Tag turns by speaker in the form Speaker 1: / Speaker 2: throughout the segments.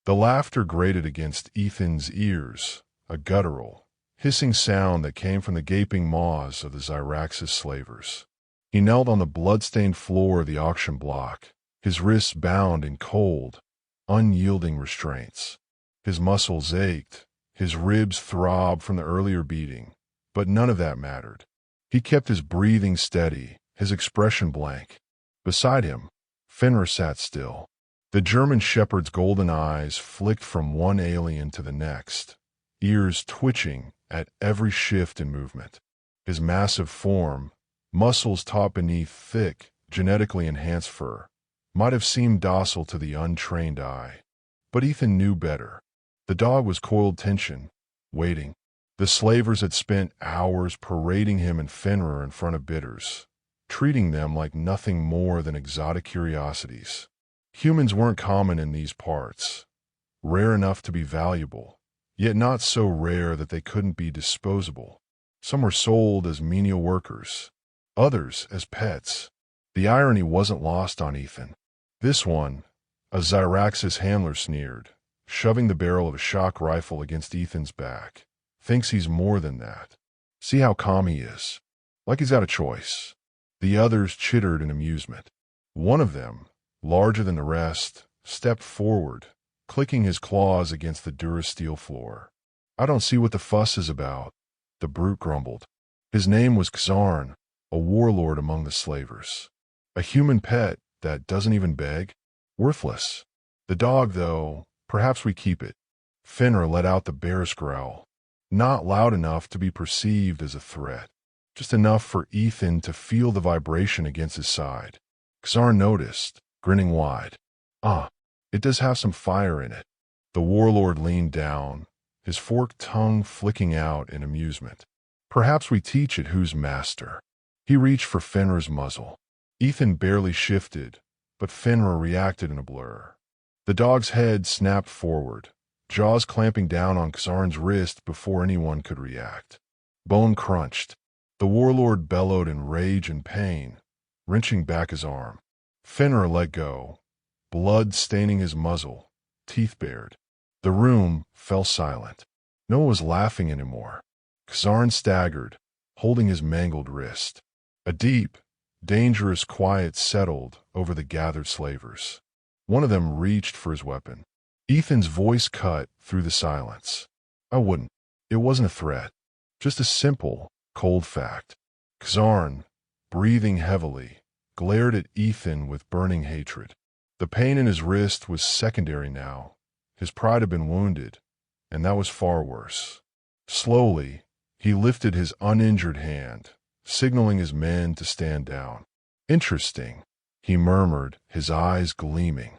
Speaker 1: The laughter grated against Ethan's ears, a guttural, hissing sound that came from the gaping maws of the Zyrax's slavers. He knelt on the blood-stained floor of the auction block, his wrists bound in cold, unyielding restraints. His muscles ached, his ribs throbbed from the earlier beating, but none of that mattered. He kept his breathing steady, his expression blank. Beside him, Fenrir sat still. The German shepherd's golden eyes flicked from one alien to the next, ears twitching at every shift in movement. His massive form, muscles taut beneath thick, genetically enhanced fur, might have seemed docile to the untrained eye. But Ethan knew better. The dog was coiled tension, waiting. The slavers had spent hours parading him and Fenrir in front of bidders, treating them like nothing more than exotic curiosities. Humans weren't common in these parts, rare enough to be valuable, yet not so rare that they couldn't be disposable. Some were sold as menial workers, others as pets. The irony wasn't lost on Ethan. This one, a Zyrax's handler, sneered, shoving the barrel of a shock rifle against Ethan's back. Thinks he's more than that. See how calm he is, like he's got a choice. The others chittered in amusement. One of them, larger than the rest, stepped forward, clicking his claws against the durasteel floor. I don't see what the fuss is about, the brute grumbled. His name was Xarn, a warlord among the slavers. A human pet that doesn't even beg? Worthless. The dog, though, perhaps we keep it. Fenrir let out the barest growl. Not loud enough to be perceived as a threat, just enough for Ethan to feel the vibration against his side. Xarn noticed, grinning wide. It does have some fire in it. The warlord leaned down, his forked tongue flicking out in amusement. Perhaps we teach it who's master. He reached for Fenrir's muzzle. Ethan barely shifted, but Fenrir reacted in a blur. The dog's head snapped forward, jaws clamping down on Xarn's wrist before anyone could react. Bone crunched. The warlord bellowed in rage and pain, wrenching back his arm. Fenrir let go, blood staining his muzzle, teeth bared. The room fell silent. No one was laughing anymore. Xarn staggered, holding his mangled wrist. A deep, dangerous quiet settled over the gathered slavers. One of them reached for his weapon. Ethan's voice cut through the silence. I wouldn't. It wasn't a threat. Just a simple, cold fact. Xarn, breathing heavily, glared at Ethan with burning hatred. The pain in his wrist was secondary now. His pride had been wounded, and that was far worse. Slowly, he lifted his uninjured hand, signaling his men to stand down. Interesting, he murmured, his eyes gleaming.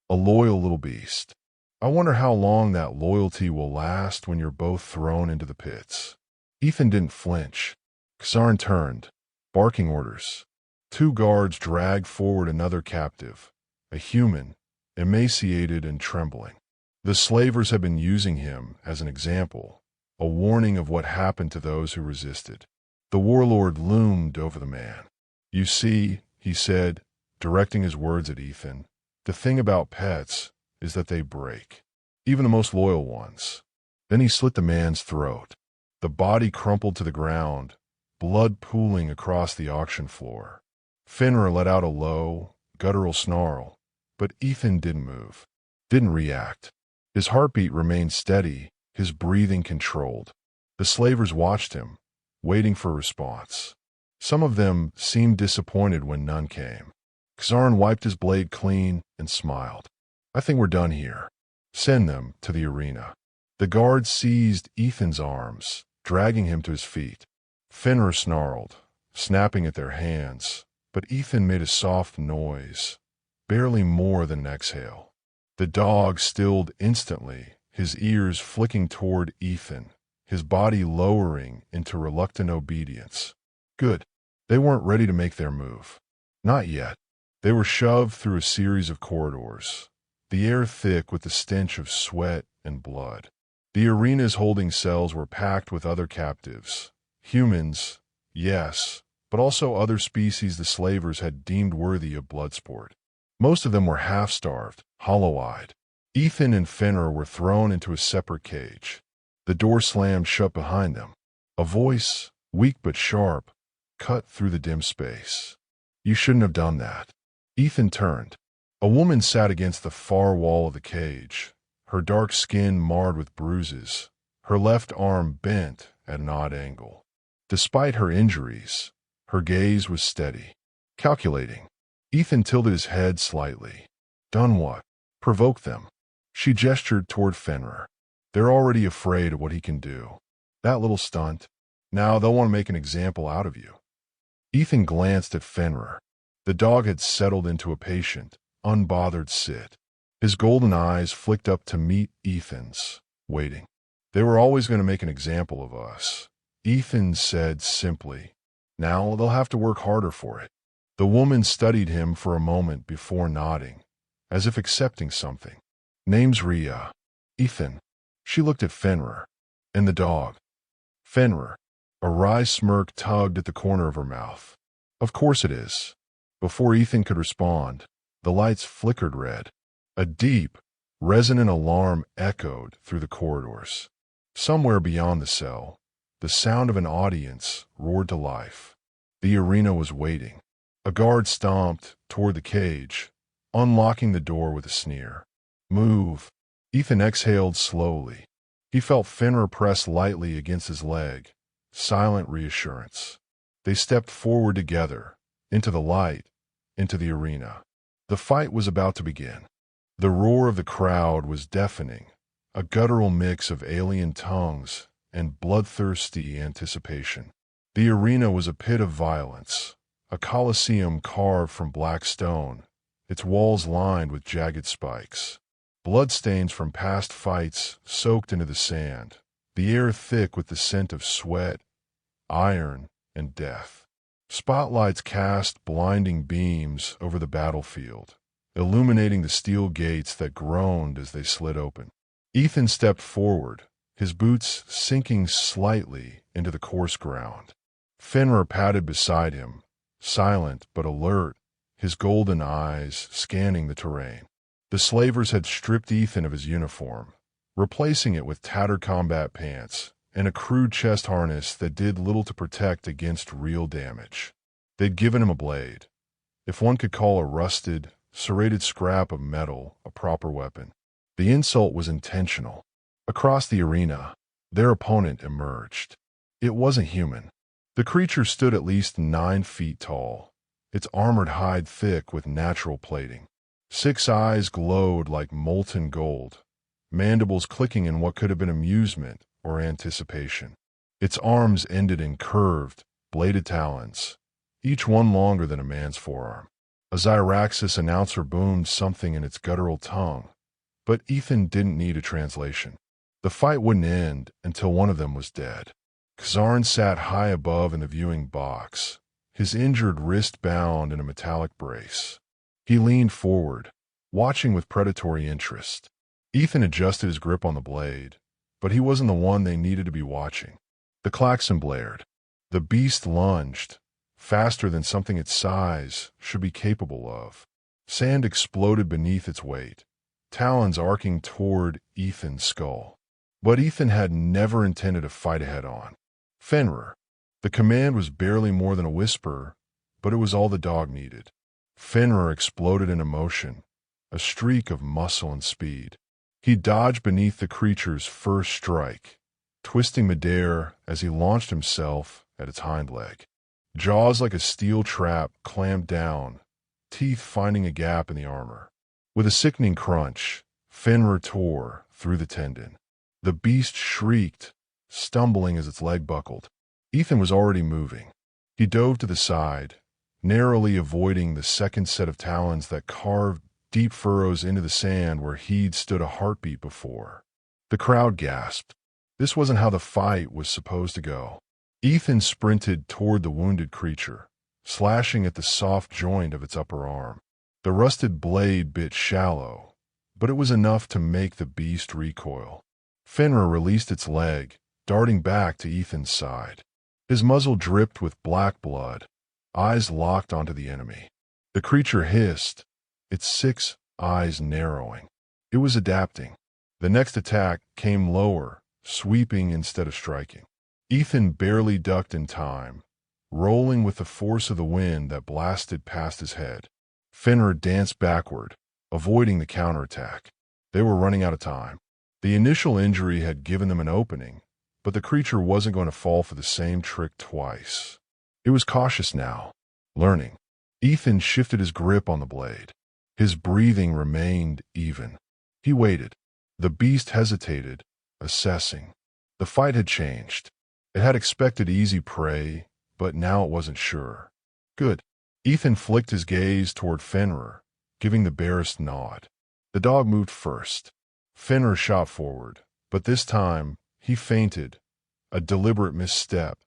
Speaker 1: A loyal little beast. I wonder how long that loyalty will last when you're both thrown into the pits. Ethan didn't flinch. Xarn turned, barking orders. 2 guards dragged forward another captive, a human, emaciated and trembling. The slavers had been using him as an example, a warning of what happened to those who resisted. The warlord loomed over the man. You see, he said, directing his words at Ethan, the thing about pets is that they break, even the most loyal ones. Then he slit the man's throat. The body crumpled to the ground, blood pooling across the auction floor. Fenrir let out a low, guttural snarl, but Ethan didn't move, didn't react. His heartbeat remained steady, his breathing controlled. The slavers watched him, waiting for a response. Some of them seemed disappointed when none came. Xarn wiped his blade clean and smiled. I think we're done here. Send them to the arena. The guards seized Ethan's arms, dragging him to his feet. Fenrir snarled, snapping at their hands, but Ethan made a soft noise, barely more than an exhale. The dog stilled instantly, his ears flicking toward Ethan, his body lowering into reluctant obedience. Good. They weren't ready to make their move. Not yet. They were shoved through a series of corridors, the air thick with the stench of sweat and blood. The arena's holding cells were packed with other captives. Humans, yes, but also other species the slavers had deemed worthy of blood sport. Most of them were half-starved, hollow-eyed. Ethan and Fenrir were thrown into a separate cage. The door slammed shut behind them. A voice, weak but sharp, cut through the dim space. "You shouldn't have done that." Ethan turned. A woman sat against the far wall of the cage, her dark skin marred with bruises, her left arm bent at an odd angle. Despite her injuries, her gaze was steady, calculating. Ethan tilted his head slightly. "Done what?" "Provoke them." She gestured toward Fenrir. "They're already afraid of what he can do. That little stunt. Now they'll want to make an example out of you." Ethan glanced at Fenrir. The dog had settled into a patient, unbothered sit. His golden eyes flicked up to meet Ethan's, waiting. "They were always going to make an example of us," Ethan said simply. "Now they'll have to work harder for it." The woman studied him for a moment before nodding, as if accepting something. "Name's Rhea." "Ethan." She looked at Fenrir. "And the dog?" "Fenrir." A wry smirk tugged at the corner of her mouth. "Of course it is." Before Ethan could respond, the lights flickered red. A deep, resonant alarm echoed through the corridors. Somewhere beyond the cell, the sound of an audience roared to life. The arena was waiting. A guard stomped toward the cage, unlocking the door with a sneer. "Move." Ethan exhaled slowly. He felt Fenrir press lightly against his leg. Silent reassurance. They stepped forward together, into the light, into the arena. The fight was about to begin. The roar of the crowd was deafening, a guttural mix of alien tongues and bloodthirsty anticipation. The arena was a pit of violence, a coliseum carved from black stone, its walls lined with jagged spikes. Bloodstains from past fights soaked into the sand, the air thick with the scent of sweat, iron, and death. Spotlights cast blinding beams over the battlefield, illuminating the steel gates that groaned as they slid open. Ethan stepped forward, his boots sinking slightly into the coarse ground. Fenrir padded beside him, silent but alert, his golden eyes scanning the terrain. The slavers had stripped Ethan of his uniform, replacing it with tattered combat pants and a crude chest harness that did little to protect against real damage. They'd given him a blade, if one could call a rusted, serrated scrap of metal a proper weapon. The insult was intentional. Across the arena, their opponent emerged. It wasn't human. The creature stood at least 9 feet tall, its armored hide thick with natural plating. 6 eyes glowed like molten gold, mandibles clicking in what could have been amusement or anticipation. Its arms ended in curved, bladed talons, each one longer than a man's forearm. A Zyraxis announcer boomed something in its guttural tongue, but Ethan didn't need a translation. The fight wouldn't end until one of them was dead. Kazarn sat high above in the viewing box, his injured wrist bound in a metallic brace. He leaned forward, watching with predatory interest. Ethan adjusted his grip on the blade, but he wasn't the one they needed to be watching. The klaxon blared. The beast lunged, faster than something its size should be capable of. Sand exploded beneath its weight, talons arcing toward Ethan's skull. But Ethan had never intended to fight head-on. "Fenrir." The command was barely more than a whisper, but it was all the dog needed. Fenrir exploded in emotion, a streak of muscle and speed. He dodged beneath the creature's first strike, twisting midair as he launched himself at its hind leg. Jaws like a steel trap clamped down, teeth finding a gap in the armor. With a sickening crunch, Fenrir tore through the tendon. The beast shrieked, stumbling as its leg buckled. Ethan was already moving. He dove to the side, narrowly avoiding the second set of talons that carved deep furrows into the sand where he'd stood a heartbeat before. The crowd gasped. This wasn't how the fight was supposed to go. Ethan sprinted toward the wounded creature, slashing at the soft joint of its upper arm. The rusted blade bit shallow, but it was enough to make the beast recoil. Fenrir released its leg, darting back to Ethan's side. His muzzle dripped with black blood, eyes locked onto the enemy. The creature hissed, its 6 eyes narrowing. It was adapting. The next attack came lower, sweeping instead of striking. Ethan barely ducked in time, rolling with the force of the wind that blasted past his head. Fenrir danced backward, avoiding the counterattack. They were running out of time. The initial injury had given them an opening, but the creature wasn't going to fall for the same trick twice. It was cautious now, learning. Ethan shifted his grip on the blade. His breathing remained even. He waited. The beast hesitated, assessing. The fight had changed. It had expected easy prey, but now it wasn't sure. Good. Ethan flicked his gaze toward Fenrir, giving the barest nod. The dog moved first. Fenrir shot forward, but this time he feinted, a deliberate misstep,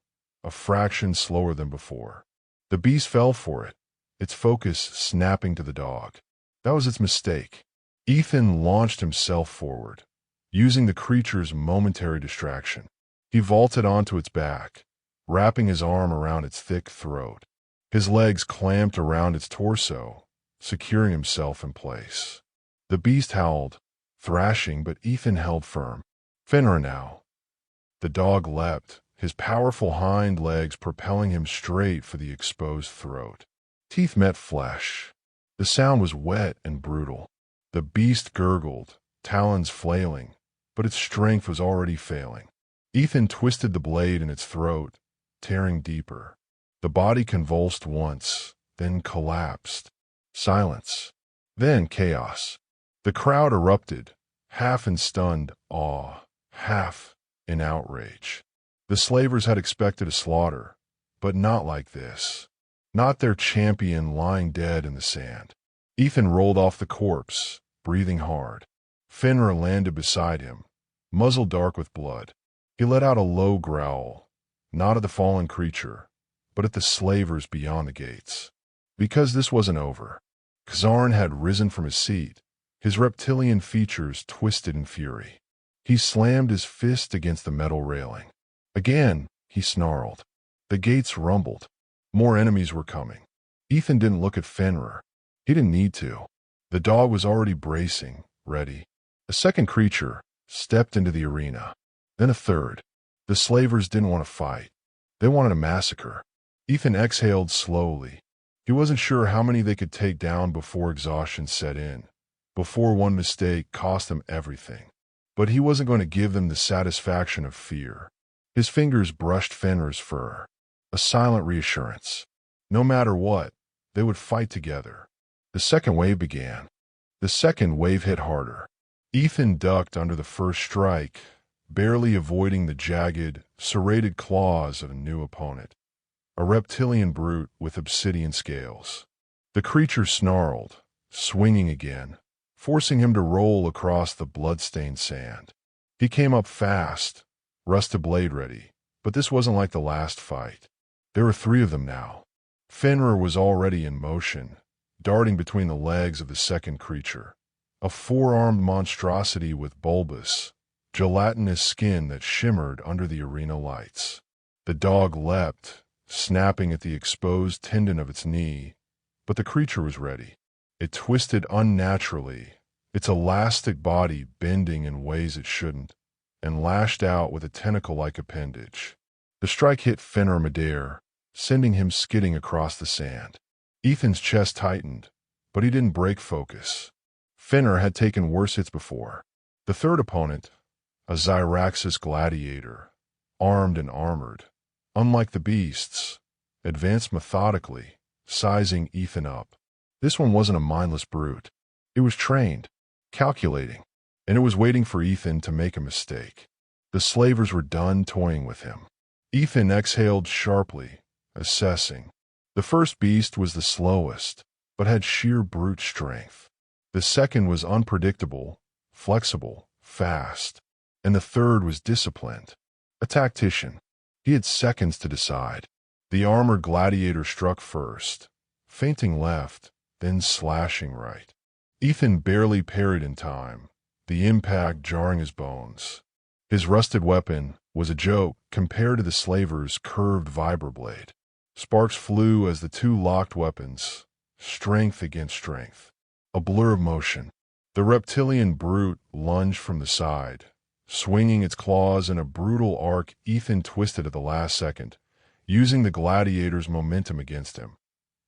Speaker 1: a fraction slower than before. The beast fell for it, its focus snapping to the dog. That was its mistake. Ethan launched himself forward, using the creature's momentary distraction. He vaulted onto its back, wrapping his arm around its thick throat. His legs clamped around its torso, securing himself in place. The beast howled, thrashing, but Ethan held firm. Fenrir now. The dog leapt, his powerful hind legs propelling him straight for the exposed throat. Teeth met flesh. The sound was wet and brutal. The beast gurgled, talons flailing, but its strength was already failing. Ethan twisted the blade in its throat, tearing deeper. The body convulsed once, then collapsed. Silence. Then chaos. The crowd erupted, half in stunned awe, half in outrage. The slavers had expected a slaughter, but not like this. Not their champion lying dead in the sand. Ethan rolled off the corpse, breathing hard. Fenrir landed beside him, muzzle dark with blood. He let out a low growl, not at the fallen creature, but at the slavers beyond the gates. Because this wasn't over. Kazarn had risen from his seat, his reptilian features twisted in fury. He slammed his fist against the metal railing. Again, he snarled. The gates rumbled. More enemies were coming. Ethan didn't look at Fenrir. He didn't need to. The dog was already bracing, ready. A second creature stepped into the arena. Then a third. The slavers didn't want to fight. They wanted a massacre. Ethan exhaled slowly. He wasn't sure how many they could take down before exhaustion set in, before one mistake cost them everything. But he wasn't going to give them the satisfaction of fear. His fingers brushed Fenrir's fur, a silent reassurance. No matter what, they would fight together. The second wave began. The second wave hit harder. Ethan ducked under the first strike, barely avoiding the jagged, serrated claws of a new opponent. A reptilian brute with obsidian scales. The creature snarled, swinging again, forcing him to roll across the blood-stained sand. He came up fast, rusted blade ready, but this wasn't like the last fight. There were three of them now. Fenrir was already in motion, darting between the legs of the second creature, a four-armed monstrosity with bulbous, gelatinous skin that shimmered under the arena lights. The dog leapt, snapping at the exposed tendon of its knee, but the creature was ready. It twisted unnaturally, its elastic body bending in ways it shouldn't, and lashed out with a tentacle-like appendage. The strike hit Fenrir midair, sending him skidding across the sand. Ethan's chest tightened, but he didn't break focus. Fenrir had taken worse hits before. The third opponent, a Zyraxis gladiator, armed and armored, unlike the beasts, advanced methodically, sizing Ethan up. This one wasn't a mindless brute. It was trained, calculating, and it was waiting for Ethan to make a mistake. The slavers were done toying with him. Ethan exhaled sharply, assessing. The first beast was the slowest, but had sheer brute strength. The second was unpredictable, flexible, fast, and the third was disciplined, a tactician. He had seconds to decide. The armored gladiator struck first, feinting left, then slashing right. Ethan barely parried in time, the impact jarring his bones. His rusted weapon was a joke compared to the slaver's curved vibroblade. Sparks flew as the two locked weapons, strength against strength, a blur of motion. The reptilian brute lunged from the side. Swinging its claws in a brutal arc, Ethan twisted at the last second, using the gladiator's momentum against him.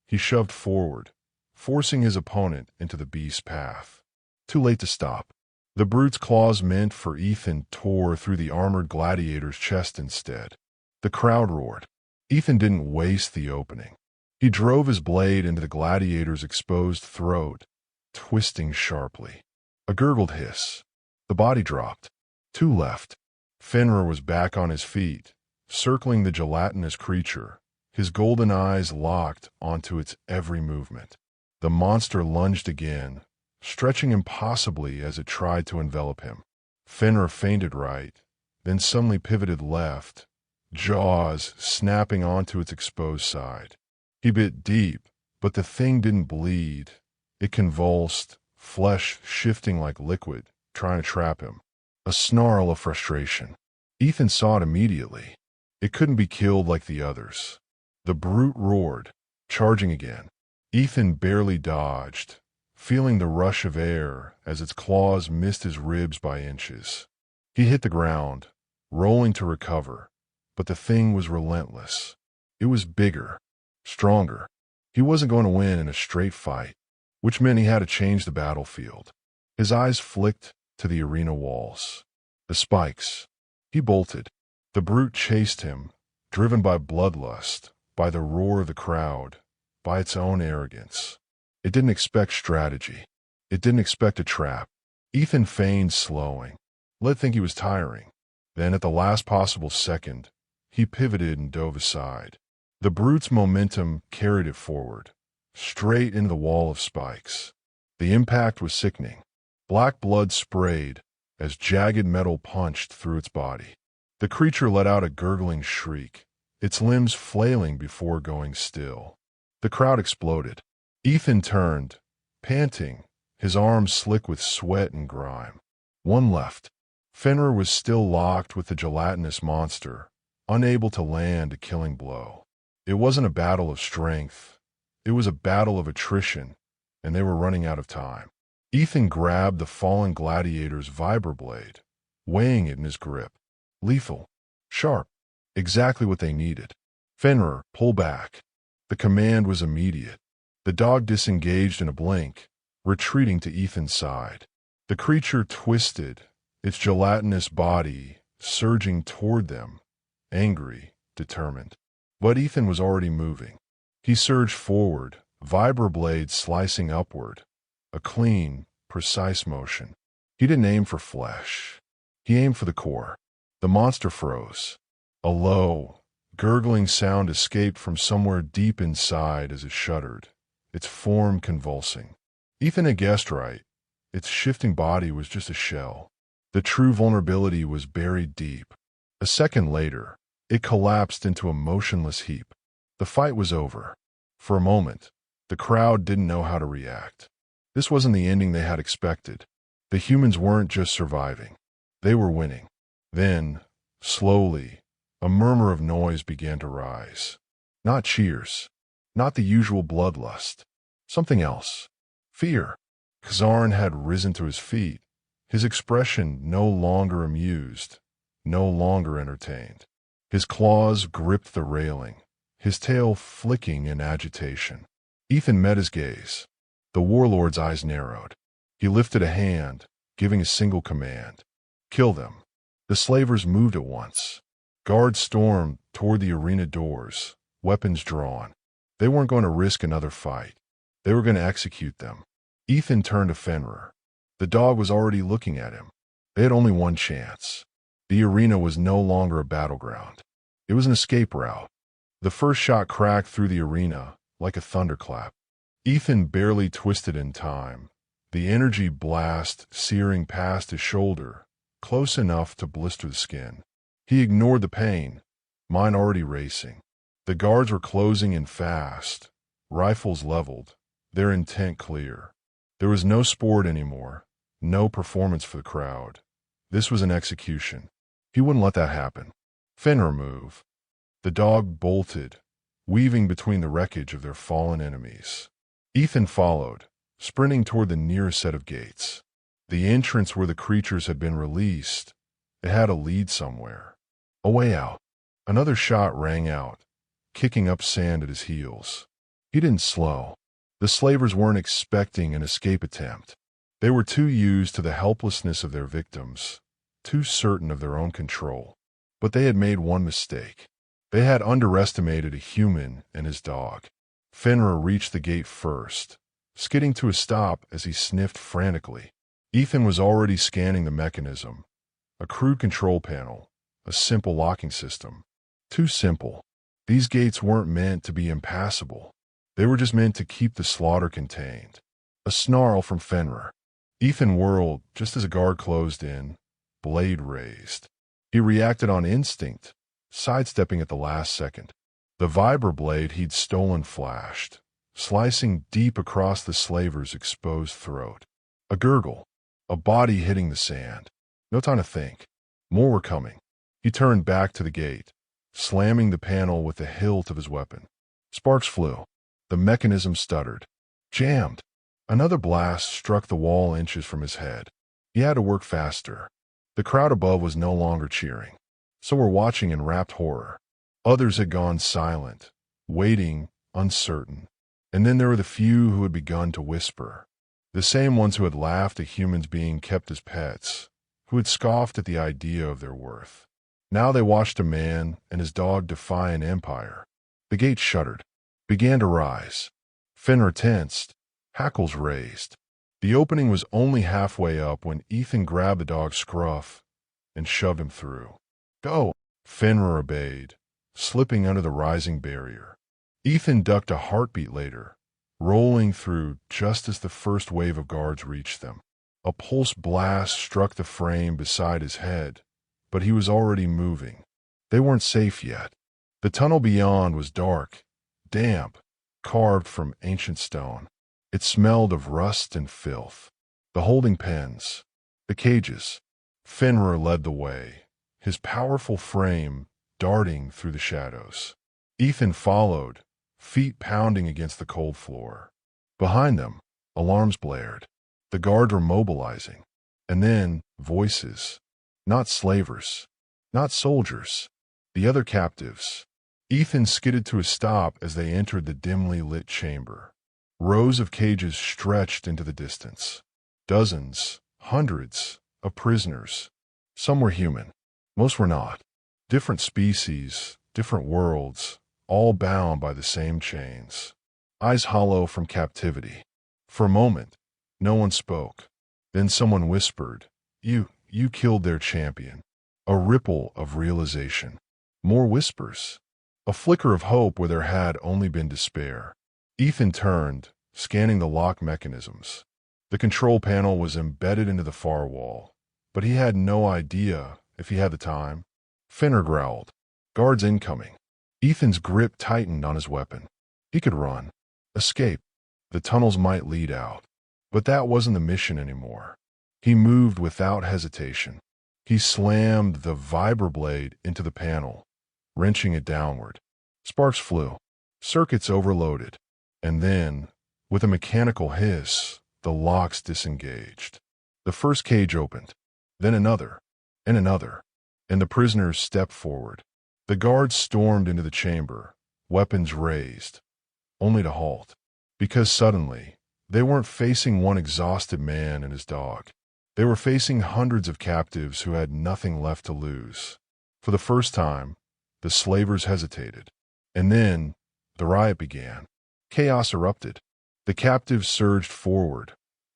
Speaker 1: He shoved forward, forcing his opponent into the beast's path. Too late to stop. The brute's claws meant for Ethan tore through the armored gladiator's chest instead. The crowd roared. Ethan didn't waste the opening. He drove his blade into the gladiator's exposed throat, twisting sharply. A gurgled hiss. The body dropped. 2 left. Fenrir was back on his feet, circling the gelatinous creature, his golden eyes locked onto its every movement. The monster lunged again, stretching impossibly as it tried to envelop him. Fenrir feinted right, then suddenly pivoted left, jaws snapping onto its exposed side. He bit deep, but the thing didn't bleed. It convulsed, flesh shifting like liquid, trying to trap him. A snarl of frustration. Ethan saw it immediately. It couldn't be killed like the others. The brute roared, charging again. Ethan barely dodged, feeling the rush of air as its claws missed his ribs by inches. He hit the ground, rolling to recover, but the thing was relentless. It was bigger, stronger. He wasn't going to win in a straight fight, which meant he had to change the battlefield. His eyes flicked to the arena walls. The spikes. He bolted. The brute chased him, driven by bloodlust, by the roar of the crowd, by its own arrogance. It didn't expect strategy. It didn't expect a trap. Ethan feigned slowing, let it think he was tiring. Then, at the last possible second, he pivoted and dove aside. The brute's momentum carried it forward, straight into the wall of spikes. The impact was sickening. Black blood sprayed as jagged metal punched through its body. The creature let out a gurgling shriek, its limbs flailing before going still. The crowd exploded. Ethan turned, panting, his arms slick with sweat and grime. 1 left. Fenrir was still locked with the gelatinous monster, unable to land a killing blow. It wasn't a battle of strength. It was a battle of attrition, and they were running out of time. Ethan grabbed the fallen gladiator's vibroblade, weighing it in his grip. Lethal. Sharp. Exactly what they needed. Fenrir, pull back. The command was immediate. The dog disengaged in a blink, retreating to Ethan's side. The creature twisted, its gelatinous body surging toward them, angry, determined. But Ethan was already moving. He surged forward, vibroblade slicing upward. A clean, precise motion. He didn't aim for flesh. He aimed for the core. The monster froze. A low, gurgling sound escaped from somewhere deep inside as it shuddered, its form convulsing. Ethan had guessed right. Its shifting body was just a shell. The true vulnerability was buried deep. A second later, it collapsed into a motionless heap. The fight was over. For a moment, the crowd didn't know how to react. This wasn't the ending they had expected. The humans weren't just surviving. They were winning. Then, slowly, a murmur of noise began to rise. Not cheers. Not the usual bloodlust. Something else. Fear. Kazarn had risen to his feet, his expression no longer amused, no longer entertained. His claws gripped the railing, his tail flicking in agitation. Ethan met his gaze. The warlord's eyes narrowed. He lifted a hand, giving a single command. Kill them. The slavers moved at once. Guards stormed toward the arena doors, weapons drawn. They weren't going to risk another fight. They were going to execute them. Ethan turned to Fenrir. The dog was already looking at him. They had only one chance. The arena was no longer a battleground. It was an escape route. The first shot cracked through the arena like a thunderclap. Ethan barely twisted in time, the energy blast searing past his shoulder, close enough to blister the skin. He ignored the pain, mind already racing. The guards were closing in fast, rifles leveled, their intent clear. There was no sport anymore, no performance for the crowd. This was an execution. He wouldn't let that happen. Fenrir moved. The dog bolted, weaving between the wreckage of their fallen enemies. Ethan followed, sprinting toward the nearest set of gates. The entrance where the creatures had been released, it had a lead somewhere. A way out. Another shot rang out, kicking up sand at his heels. He didn't slow. The slavers weren't expecting an escape attempt. They were too used to the helplessness of their victims, too certain of their own control. But they had made one mistake. They had underestimated a human and his dog. Fenrir reached the gate first, skidding to a stop as he sniffed frantically. Ethan was already scanning the mechanism. A crude control panel, a simple locking system. Too simple. These gates weren't meant to be impassable. They were just meant to keep the slaughter contained. A snarl from Fenrir. Ethan whirled just as a guard closed in, blade raised. He reacted on instinct, sidestepping at the last second. The vibroblade he'd stolen flashed, slicing deep across the slaver's exposed throat. A gurgle, a body hitting the sand. No time to think. More were coming. He turned back to the gate, slamming the panel with the hilt of his weapon. Sparks flew. The mechanism stuttered. Jammed. Another blast struck the wall inches from his head. He had to work faster. The crowd above was no longer cheering. So were watching in rapt horror. Others had gone silent, waiting, uncertain. And then there were the few who had begun to whisper. The same ones who had laughed at humans being kept as pets, who had scoffed at the idea of their worth. Now they watched a man and his dog defy an empire. The gate shuddered, began to rise. Fenrir tensed, hackles raised. The opening was only halfway up when Ethan grabbed the dog's scruff and shoved him through. Go! Fenrir obeyed, slipping under the rising barrier. Ethan ducked a heartbeat later, rolling through just as the first wave of guards reached them. A pulse blast struck the frame beside his head, but he was already moving. They weren't safe yet. The tunnel beyond was dark, damp, carved from ancient stone. It smelled of rust and filth. The holding pens, the cages. Fenrir led the way, his powerful frame darting through the shadows. Ethan followed, feet pounding against the cold floor. Behind them, alarms blared. The guards were mobilizing. And then, voices. Not slavers. Not soldiers. The other captives. Ethan skidded to a stop as they entered the dimly lit chamber. Rows of cages stretched into the distance. Dozens, hundreds of prisoners. Some were human. Most were not. Different species, different worlds, all bound by the same chains. Eyes hollow from captivity. For a moment, no one spoke. Then someone whispered, You killed their champion. A ripple of realization. More whispers. A flicker of hope where there had only been despair. Ethan turned, scanning the lock mechanisms. The control panel was embedded into the far wall, but he had no idea if he had the time. Fenrir growled. Guards incoming. Ethan's grip tightened on his weapon. He could run. Escape. The tunnels might lead out. But that wasn't the mission anymore. He moved without hesitation. He slammed the vibroblade into the panel, wrenching it downward. Sparks flew. Circuits overloaded. And then, with a mechanical hiss, the locks disengaged. The first cage opened, then another, and another, and the prisoners stepped forward. The guards stormed into the chamber, weapons raised, only to halt. Because suddenly, they weren't facing one exhausted man and his dog. They were facing hundreds of captives who had nothing left to lose. For the first time, the slavers hesitated. And then, the riot began. Chaos erupted. The captives surged forward,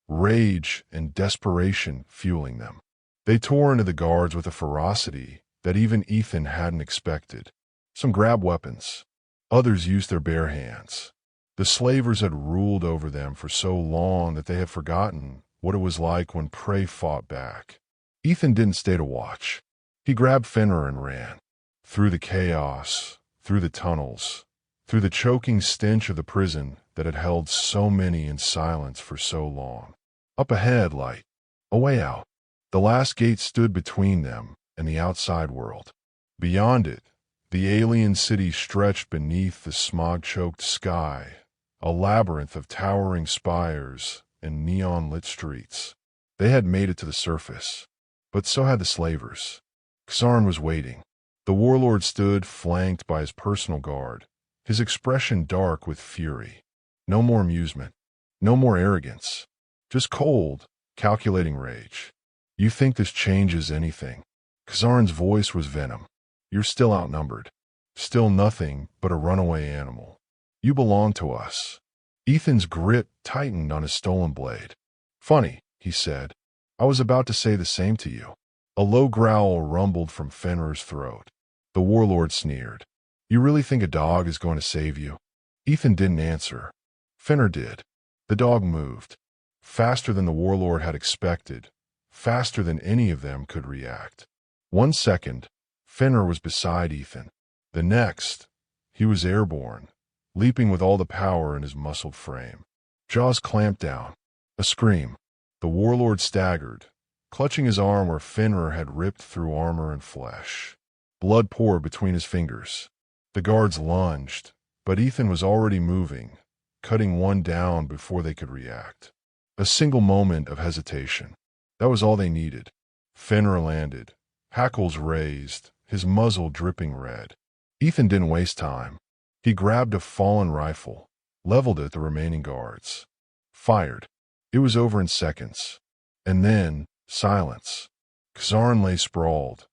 Speaker 1: rage and desperation fueling them. They tore into the guards with a ferocity that even Ethan hadn't expected. Some grabbed weapons. Others used their bare hands. The slavers had ruled over them for so long that they had forgotten what it was like when prey fought back. Ethan didn't stay to watch. He grabbed Fenrir and ran. Through the chaos, through the tunnels, through the choking stench of the prison that had held so many in silence for so long. Up ahead, light. A way out. The last gate stood between them and the outside world. Beyond it, the alien city stretched beneath the smog-choked sky, a labyrinth of towering spires and neon-lit streets. They had made it to the surface, but so had the slavers. Xarn was waiting. The warlord stood flanked by his personal guard, his expression dark with fury. No more amusement, no more arrogance, just cold, calculating rage. You think this changes anything? Xarn's voice was venom. You're still outnumbered. Still nothing but a runaway animal. You belong to us. Ethan's grip tightened on his stolen blade. Funny, he said. I was about to say the same to you. A low growl rumbled from Fenrir's throat. The warlord sneered. You really think a dog is going to save you? Ethan didn't answer. Fenrir did. The dog moved. Faster than the warlord had expected. Faster than any of them could react. 1 second, Fenrir was beside Ethan. The next, he was airborne, leaping with all the power in his muscled frame. Jaws clamped down. A scream. The warlord staggered, clutching his arm where Fenrir had ripped through armor and flesh. Blood poured between his fingers. The guards lunged, but Ethan was already moving, cutting one down before they could react. A single moment of hesitation. That was all they needed. Fenrir landed, hackles raised, his muzzle dripping red. Ethan didn't waste time. He grabbed a fallen rifle, leveled it at the remaining guards. Fired. It was over in seconds. And then, silence. Xarn lay sprawled,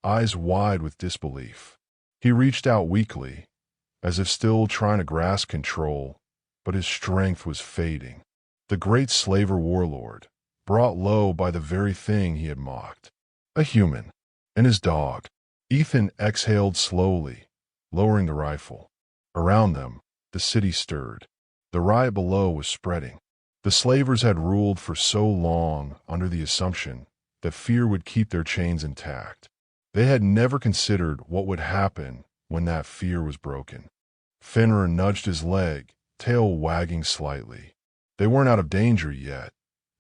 Speaker 1: eyes wide with disbelief. He reached out weakly, as if still trying to grasp control, but his strength was fading. The great slaver warlord, brought low by the very thing he had mocked. A human, and his dog. Ethan exhaled slowly, lowering the rifle. Around them, the city stirred. The riot below was spreading. The slavers had ruled for so long under the assumption that fear would keep their chains intact. They had never considered what would happen when that fear was broken. Fenrir nudged his leg, tail wagging slightly. They weren't out of danger yet,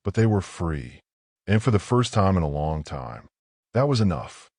Speaker 1: but they were free, and for the first time in a long time. That was enough.